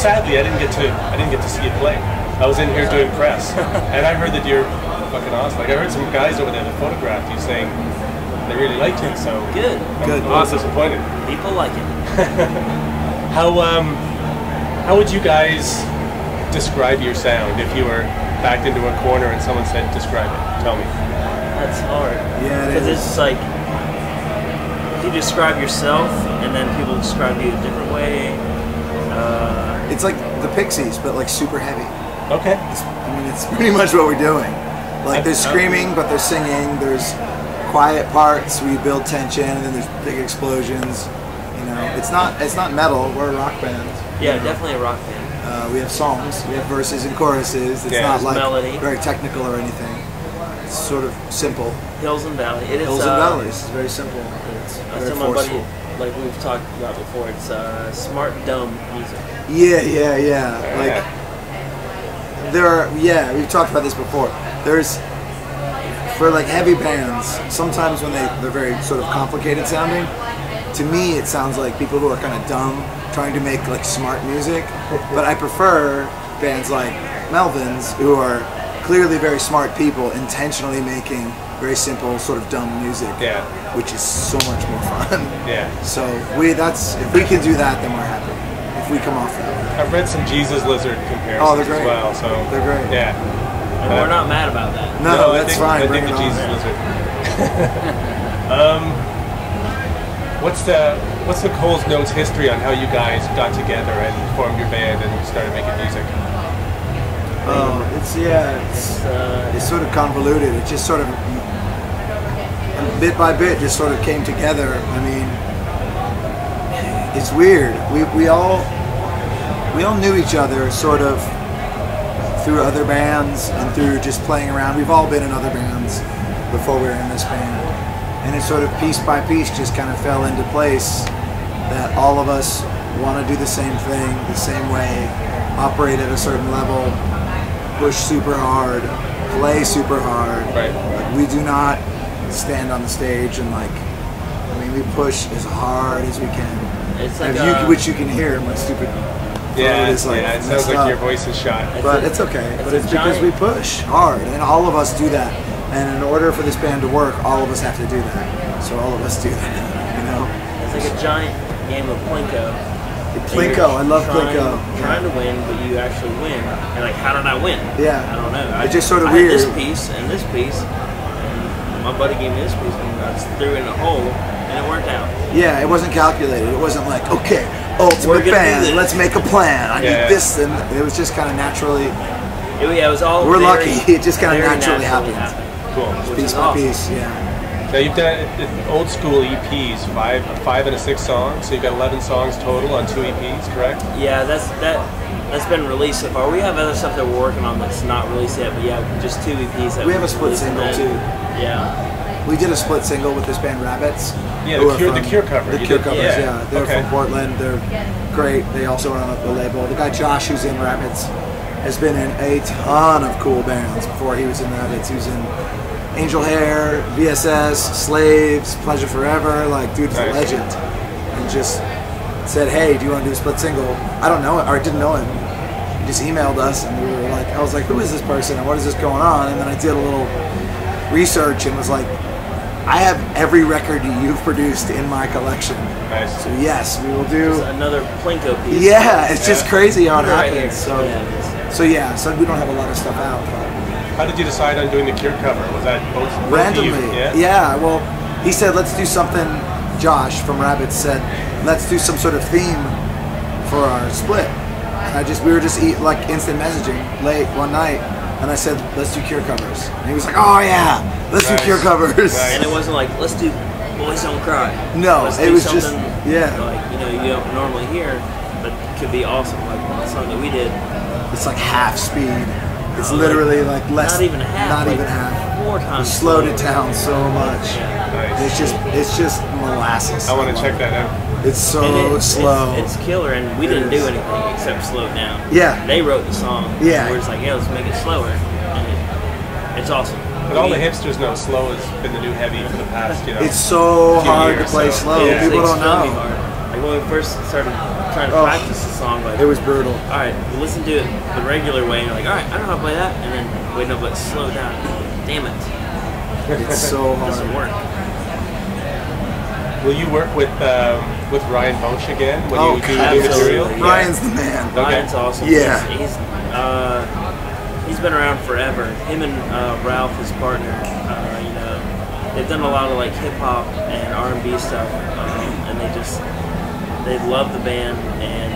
sadly, I didn't get to see you play. I was in here doing press, and I heard that you're fucking awesome. Like I heard some guys over there that photographed you saying they really liked it. So good. I was disappointed. People like it. How would you guys describe your sound if you were backed into a corner and someone said, "Describe it"? Tell me. That's hard. Yeah, because it's like you describe yourself, and then people describe you a different way. It's like the Pixies, but like super heavy. Okay. I mean, it's pretty much what we're doing. Like there's screaming, but there's singing. There's quiet parts where you build tension, and then there's big explosions. You know, it's not metal. We're a rock band. Yeah, definitely a rock band. We have songs. We have verses and choruses. It's not like melody. Very technical or anything. It's sort of simple. Hills and valleys. Hills and valleys. It's very simple. It's very forceful. Like we've talked about before, it's smart, dumb music. Yeah. Like there are. Yeah, we've talked about this before. There's for like heavy bands. Sometimes when they're very sort of complicated sounding. To me, it sounds like people who are kind of dumb trying to make like smart music. But I prefer bands like Melvin's, who are clearly very smart people, intentionally making very simple, sort of dumb music. Yeah. Which is so much more fun. Yeah. So if we can do that, then we're happy. If we come off that. I've read some Jesus Lizard comparisons Oh, they're great. as well. So they're great. Yeah. And we're not mad about that. No, that's fine. I think the Jesus Lizard. What's the Coles Notes history on how you guys got together and formed your band and started making music? It's sort of convoluted. It just sort of bit by bit just sort of came together. I mean, it's weird. We all knew each other sort of through other bands and through just playing around. We've all been in other bands before we were in this band. And it sort of piece by piece just kind of fell into place that all of us want to do the same thing, the same way, operate at a certain level, push super hard, play super hard. Right. Like, we do not stand on the stage and we push as hard as we can. It's like which you can hear my stupid it sounds like your voice is shot. But it's okay. But it's because we push hard, and all of us do that. And in order for this band to work, all of us have to do that. So all of us do that, you know? It's like a giant game of Plinko. Plinko, I love Plinko. Trying to win, but you actually win. And like, how did I win? Yeah. I don't know. It's just sort of I weird. had this piece and this piece, and my buddy gave me this piece, and I just threw it in a hole, and it worked out. Yeah, it wasn't calculated. It wasn't like, okay, ultimate band, let's make a plan. I need this, and it was just kind of naturally. It was all. We're lucky. It just kind of naturally happened. Cool. Piece by piece, yeah. Now you've done old school EPs, five and 6 songs. So you've got 11 songs total on 2 EPs, correct? Yeah, that's been released so far. We have other stuff that we're working on that's not released yet, but yeah, just 2 EPs. We have a split single too. Yeah. We did a split single with this band Rabbits. Yeah, the Cure cover. The Cure covers, yeah. They're from Portland. They're great. They also run the label. The guy Josh, who's in Rabbits, has been in a ton of cool bands before he was in Rabbits. He was in Angel Hair, VSS, Slaves, Pleasure Forever. Like, dude's a legend. And just said, hey, do you want to do a split single? I don't know it, or I didn't know him. He just emailed us, and we were like, I was like, who is this person, and what is this going on? And then I did a little research and was like, I have every record you've produced in my collection. Nice. So yes, we will do another Plinko piece. Yeah, it's just crazy how it happens. So we don't have a lot of stuff out. How did you decide on doing the Cure cover? Was that both randomly? Yeah. Well, he said let's do something. Josh from Rabbits said let's do some sort of theme for our split. And we were just like instant messaging late one night. And I said, let's do Cure covers. And he was like, oh yeah, let's do Cure covers. Nice. And it wasn't like, let's do Boys Don't Cry. No, it was just, like, you don't normally hear, but could be awesome. Like the song that we did. It's like half speed. It's literally like less. Not even half. Not even half. 4 times. We slowed it down so much. Nice. It's just molasses. I want to check that out. It's so slow. It's killer, and we didn't do anything except slow it down. Yeah. They wrote the song. Yeah. We're just like, yeah, let's make it slower. And it's awesome. But all the hipsters know slow has been the new heavy for the past, It's so hard to play slow. Yeah. People don't know. Like when we first started trying to practice the song, like it was brutal. All right, we listen to it the regular way, and you're like, all right, I know how to play that, and then wait, no, but slow down. Damn it, It's so hard. it doesn't work. Will you work with Ryan Bunch again when you do God, new material? absolutely. Ryan's the man. Okay. Ryan's awesome. Yeah. He's been around forever. Him and Ralph, his partner, you know, they've done a lot of like hip hop and R&B stuff, and they love the band, and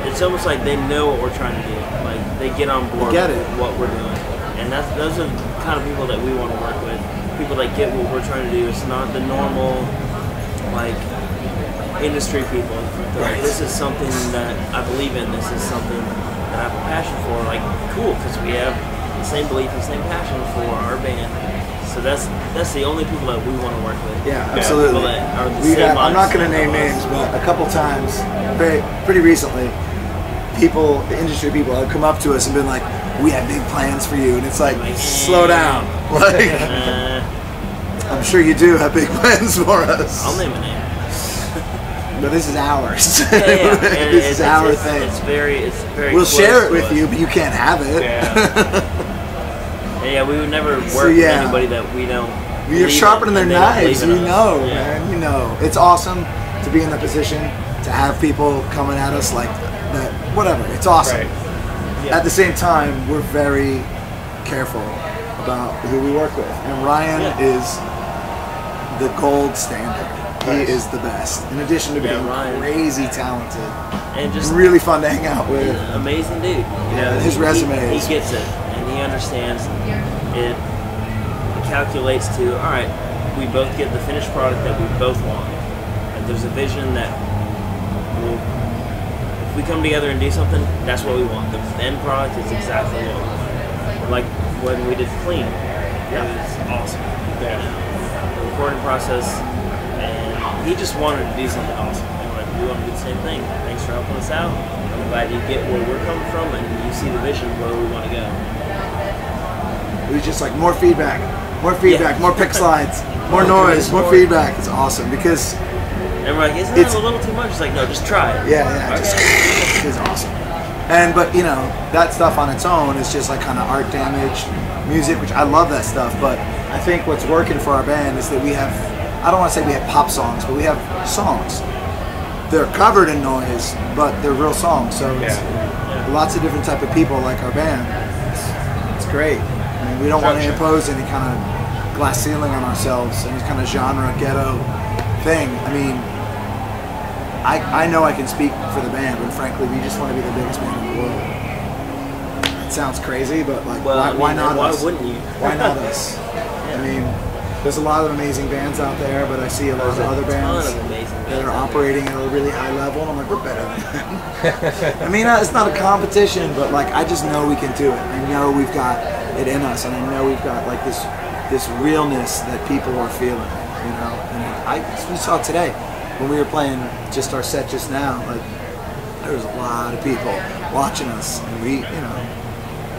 it's almost like they know what we're trying to do. Like they get on board with what we're doing, and those are the kind of people that we want to work with. People that get what we're trying to do. It's not the normal like industry people. Like, this is something that I believe in. This is something that I have a passion for. Like cool, because we have the same belief and same passion for our band. So that's the only people that we want to work with. Yeah, absolutely. I'm not going to name names, but a couple times, pretty recently, the industry people have come up to us and been like, "We have big plans for you," and it's like, slow down. Like, I'm sure you do have big plans for us. I'll name a name. But this is ours. Yeah. This is our thing. It's very. We'll share it with you, but you can't have it. Yeah, we would never work with anybody that we don't. You're sharpening their knives. You know, Yeah. man. You know, it's awesome to be in the position to have people coming at us like that. Whatever. It's awesome. Right. Yeah. At the same time, we're very careful about who we work with, and Ryan is the gold standard. He is the best. In addition to being crazy talented and just really fun to hang out with. Amazing dude. Yeah, his resume he is. gets it, and he understands. It calculates to, all right, we both get the finished product that we both want. And there's a vision that if we come together and do something, that's what we want. The end product is exactly what we want. Like when we did Clean, it was awesome. Yeah. The recording process, and he just wanted to do something awesome. And like, we want to do the same thing. Thanks for helping us out. I'm glad you get where we're coming from and you see the vision where we want to go. It was just like more feedback, more pick slides, more noise, more feedback. It's awesome because and we're like, isn't that a little too much? It's like, no, just try it. Yeah, okay. It's awesome. But you know, that stuff on its own is just like kind of art damage music, which I love that stuff. But I think what's working for our band is that we have, I don't want to say we have pop songs, but we have songs. They're covered in noise, but they're real songs. So it's lots of different type of people like our band. It's great. I mean, we don't want to impose any kind of glass ceiling on ourselves, any kind of genre, ghetto thing. I mean, I know I can speak for the band, but frankly, we just want to be the biggest band in the world. It sounds crazy, but like, why not us? Why wouldn't you? Why not us? I mean, there's a lot of amazing bands out there, but I see a lot of other bands that are operating at a really high level, and I'm like, we're better than them. I mean, it's not a competition, but like, I just know we can do it. I know we've got it in us, and I know we've got like this realness that people are feeling, you know. And we saw today when we were playing just our set just now. Like, there was a lot of people watching us, and we, you know,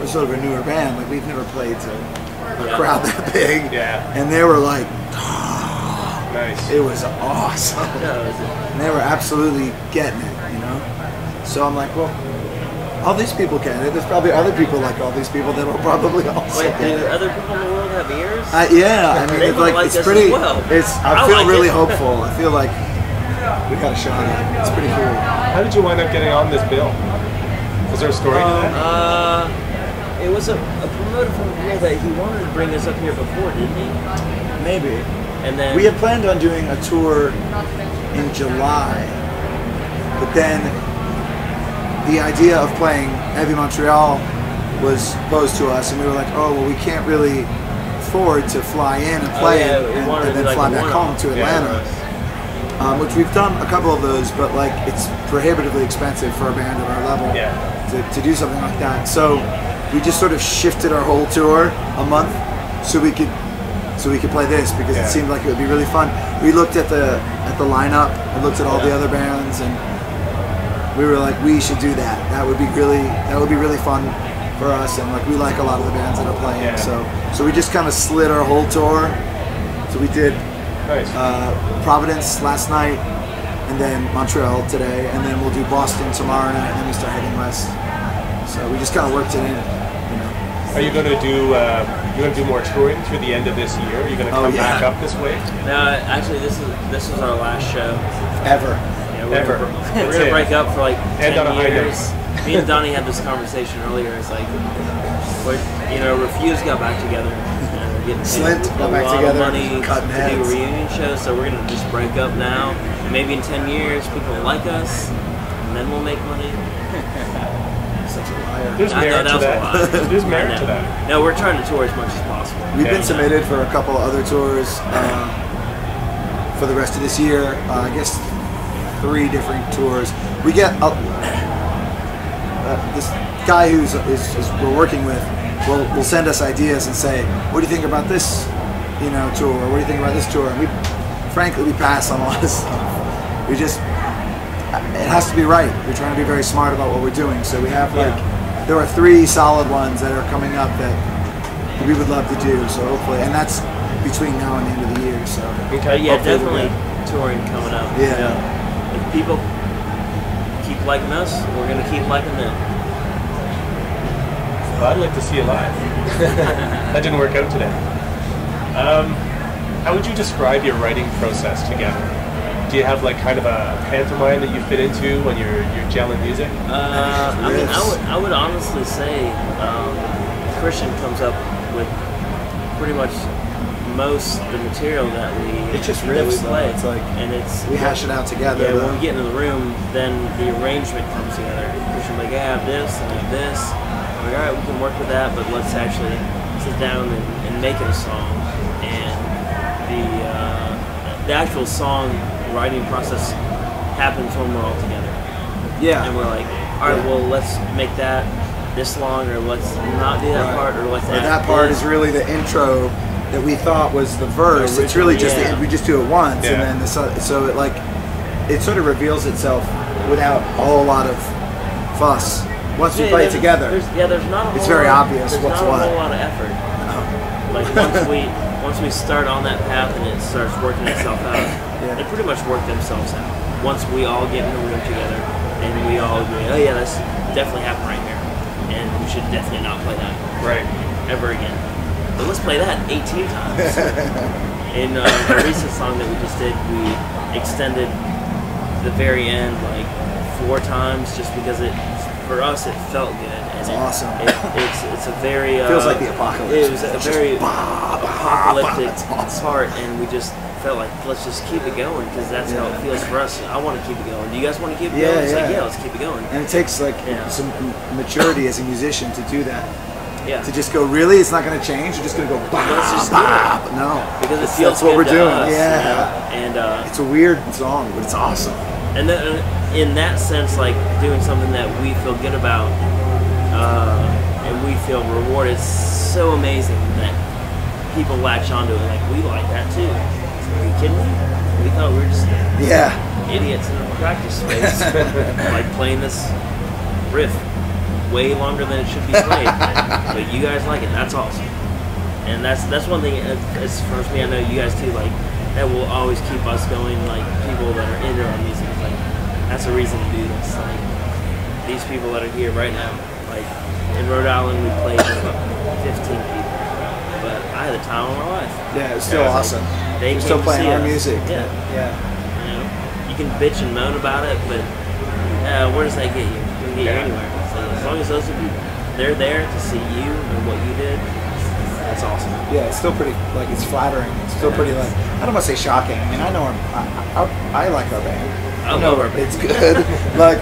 we're sort of a newer band. Like, we've never played to a crowd that big, and they were like, oh, nice. It was awesome. And they were absolutely getting it, you know. So I'm like, well, all these people get it. There's probably other people like all these people that will probably also get it. Do other people in the world have ears? Yeah, I mean, it's pretty. Well. I feel really hopeful. I feel like we got a shot at it. It's pretty cool. How did you wind up getting on this bill? Was there a story to that? It was a promoter from here that he wanted to bring us up here before, didn't he? Maybe. And then we had planned on doing a tour in July, but then the idea of playing Heavy Montreal was posed to us, and we were like, oh, well, we can't really afford to fly in and play and then fly back home to Atlanta. Which we've done a couple of those, but like it's prohibitively expensive for a band of our level to do something like that. So we just sort of shifted our whole tour a month so we could play this, because it seemed like it would be really fun. We looked at the lineup and looked at all the other bands, and we were like, we should do that. That would be really fun for us, and like we like a lot of the bands that are playing. So we just kind of slid our whole tour. So we did Providence last night, and then Montreal today, and then we'll do Boston tomorrow night, and then we start heading west. So we just kind of worked it in. Are you going to do more touring through the end of this year? Are you going to come back up this way? No, actually, this is our last show Ever. Yeah, we're gonna break up for like 10 years. Me and Donnie had this conversation earlier. It's like, Refuse got back together. We're getting Slint got a back lot together, of money to cutting do heads. a reunion show, so we're gonna just break up now. And maybe in 10 years, people will like us, and then we'll make money. Such a liar. There's merit to that. There's merit to that. No, we're trying to tour as much as possible. We've been submitted for a couple of other tours for the rest of this year. I guess 3 different tours. We get this guy who's we're working with will send us ideas and say, "What do you think about this, tour? Or what do you think about this tour?" And we pass on a lot of stuff. It has to be right. We're trying to be very smart about what we're doing. So we have there are 3 solid ones that are coming up that we would love to do. So hopefully, and that's between now and the end of the year. So definitely touring coming up. Yeah. If people keep liking us, we're gonna keep liking them. Well, I'd like to see you live. That didn't work out today. How would you describe your writing process together? Do you have like kind of a pantomime that you fit into when you're gelling music? I would honestly say Christian comes up with pretty much most the material that we play. It's like we hash it out together. Yeah, when we get into the room, then the arrangement comes together. Christian's like, I have this and I have this. I'm like, all right, we can work with that, but let's actually sit down and make it a song. And the actual song writing process happens when we're all together. Yeah. And we're like, all right, well, let's make that this long, or let's not do that part, or let's add that part this. is really the intro that we thought was the verse. It's really just we just do it once, and then so it sort of reveals itself without a whole lot of fuss. Once we play it together, there's not a whole it's very obvious what's what. There's not a whole lot of effort. Like once we start on that path and it starts working itself out, they pretty much work themselves out. Once we all get in the room together and we all agree, oh yeah, that's definitely happened right here, and we should definitely not play that ever again. But let's play that 18 times. In a recent song that we just did, we extended the very end like 4 times just because for us it felt good. It's awesome. It's a very feels like the apocalypse. It was a very apocalyptic part, and we just felt like let's just keep it going because that's how it feels for us. I want to keep it going. Do you guys want to keep it going? It's like let's keep it going. And it takes some maturity as a musician to do that. Yeah. To just go, really? It's not going to change? You're just going to go, no. Because it feels that's what we're doing. Us, And it's a weird song, but it's awesome. And then, in that sense, like doing something that we feel good about, and we feel rewarded, it's so amazing that people latch onto it. Like, we like that too. Are you kidding me? We thought we were just idiots in a practice space, like playing this riff way longer than it should be played. But you guys like it. That's awesome. And that's one thing. As far as me, I know you guys too. Like that will always keep us going. Like people that are into our music. Like that's a reason to do this. Like these people that are here right now. Like in Rhode Island, we played with about 15 people. But I had the time of my life. Yeah, it was still awesome. Like, they We're still playing our us. music. Yeah. Yeah. You can bitch and moan about it, but where does that get you? It doesn't get you anywhere. So as long as those are people, they're there to see you and what you did. That's awesome. Yeah, it's still pretty, it's flattering. It's still pretty, I don't want to say shocking. I mean, I know I like our band. I love our band. It's good,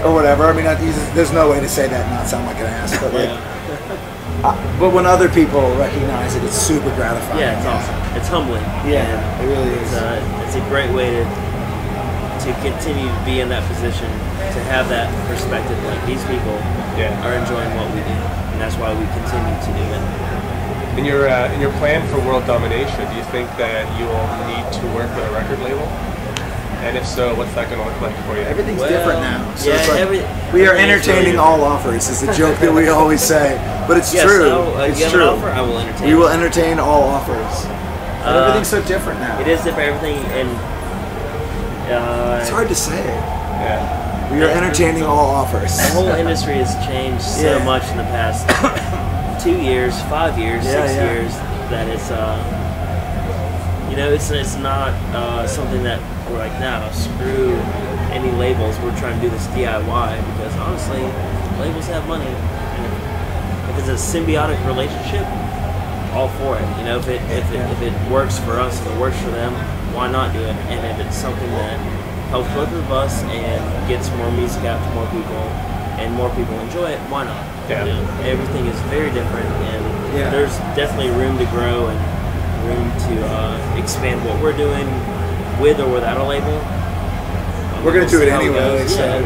or whatever. I mean, there's no way to say that and not sound like an ass, but but when other people recognize it, it's super gratifying. Yeah, it's awesome. It's humbling. Yeah, it really is. It's a great way to continue to be in that position, to have that perspective. Like these people are enjoying what we do, and that's why we continue to do it. In your plan for world domination, do you think that you will need to work with a record label? And if so, what's that going to look like for you? Everything's different now. So it's we are entertaining all offers. It's a joke that we always say, but it's true. It's true. An offer, I will entertain. We will entertain all offers. But everything's so different now. It is different. Everything It's hard to say. Yeah. We are entertaining all offers. The whole industry has changed so much in the past 2 years, 5 years, 6 years that it's you know, it's not something that we're like, now screw any labels. We're trying to do this DIY because honestly, labels have money. And if it's a symbiotic relationship, all for it. You know, if it works for us and it works for them, why not do it? And if it's something that helps both of us and gets more music out to more people and more people enjoy it, why not? Yeah. You know, everything is very different, and there's definitely room to grow and room to expand what we're doing with or without a label. We're gonna do it anyway. So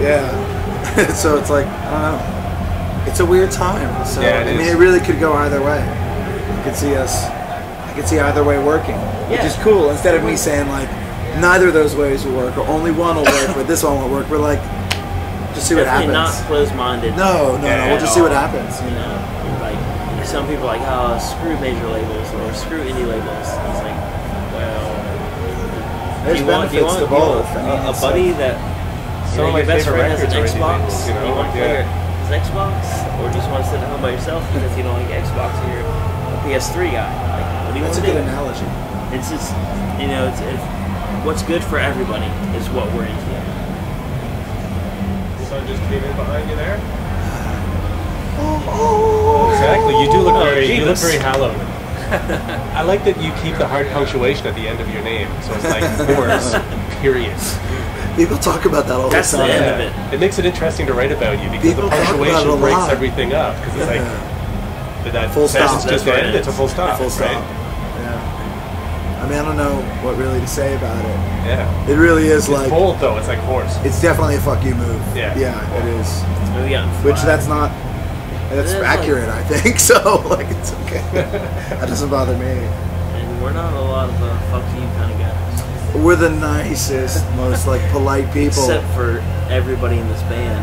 so it's like, I don't know. It's a weird time. So I mean, it really could go either way. I could see either way working, which is cool. Instead of me saying like, neither of those ways will work, or only one will work, but this one won't work. We're like, just see what happens. Not closed-minded. No. We'll just see what happens. You know, like some people are like, oh, screw major labels or screw indie labels. It's like, well, there's benefits to both. A buddy that some of my your best favorite friend has an records Xbox. You know, you want to play his Xbox, or just want to sit at home by yourself because you don't like Xbox and you're a PS3 guy. Like, what do you want to do? That's a good analogy. It's just, you know, it's what's good for everybody is what we're into. The sun just came in behind you there. Exactly. You do look very hallowed. I like that you keep the hard punctuation at the end of your name, so it's like force, period. People talk about that all the time. That's the end of it. It makes it interesting to write about you because the punctuation breaks everything up. Because it's like that full stop. Just end. It's a full stop. Full stop. Right? Yeah. I mean, I don't know what really to say about it. Yeah. It really is like. It's bold though. It's like horse. It's definitely a fuck you move. Yeah. Yeah, it is. Which that's not. That's accurate, I think. So, like, it's okay. That doesn't bother me. And we're not a lot of fuck you kind of guys. We're the nicest, most like polite people. Except for everybody in this band.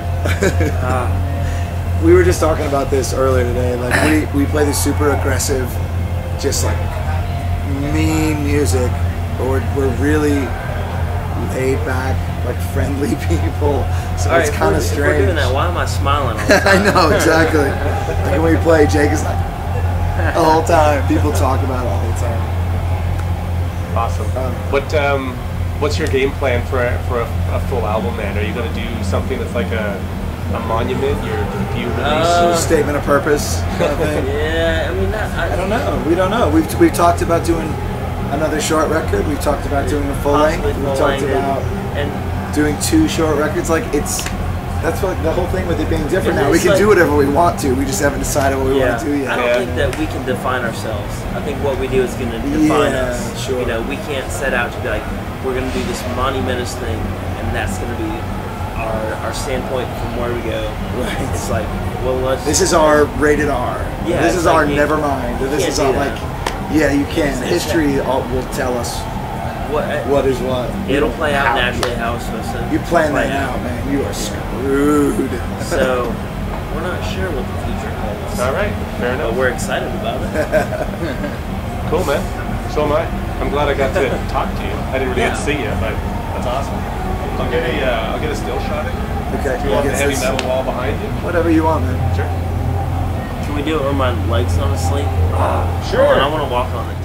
We were just talking about this earlier today. Like, we play this super aggressive, just like mean music, but we're really laid back, like friendly people. So it's kind of strange. If we're doing that, why am I smiling all the time? I know, exactly. Like when we play, Jake is like the whole time. People talk about it all the time. Awesome. What's your game plan for a full album, man? Are you going to do something that's like a monument? Do you release statement of purpose kind of thing? Yeah, I mean, I don't know. We don't know. We've talked about doing another short record. We've talked about doing a full length. We've talked about doing 2 short records. Like that's like the whole thing with it being different now. We can do whatever we want to. We just haven't decided what we want to do yet. I don't think that we can define ourselves. I think what we do is going to define us. Sure. You know, we can't set out to be like, we're going to do this monumentous thing, and that's going to be our standpoint from where we go. Right. It's like, well, this is our rated R. Yeah. This is our never mind. This is our like. Yeah, you can. History will tell us what is what. It'll play out naturally how it's supposed to. You plan that out, man. You are screwed. So, we're not sure what the future holds. All right, fair enough. But we're excited about it. Cool, man. So am I. I'm glad I got to talk to you. I didn't really get to see you, but that's awesome. I'll get a still shot in. Okay. Do you want the heavy metal wall behind you? Whatever you want, man. Sure. Can we do it with my legs on a sleeve? Sure. I want to walk on it.